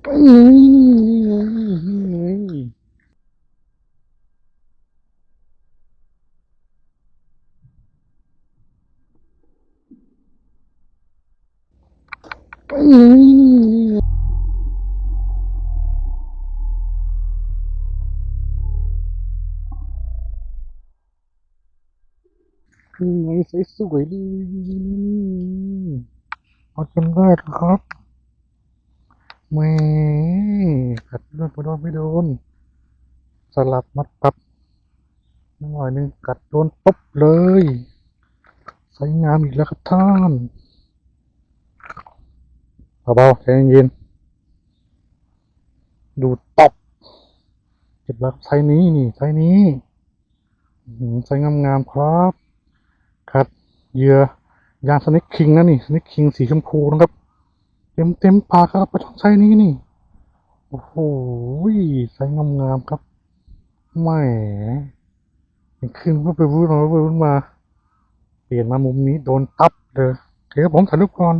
นี่ไงสวยๆเลยเอาจนได้ครับแหมกัดไม่โดนสลับมัดปับหน่อยนึงกัดโดนปุ๊บเลยสวยงามอีกแล้วครับท่านเบาๆใจเย็นๆดูตบเก็บแล้วไซส์นี้นี่ไซส์นี้ไซส์งามๆครับกัดเหยื่อยางสเน็กคิงนะนี่สเน็กคิงสีชมพูนะครับเต็มปากครับปลาช่อนไซส์นี้นี่โอ้โหไซส์งามๆครับแหมขึ้นเพื่อไปพูดมาเปลี่ยนมามุมนี้โดนตับเลยโอเคครับผมถ่ายรูปก่อน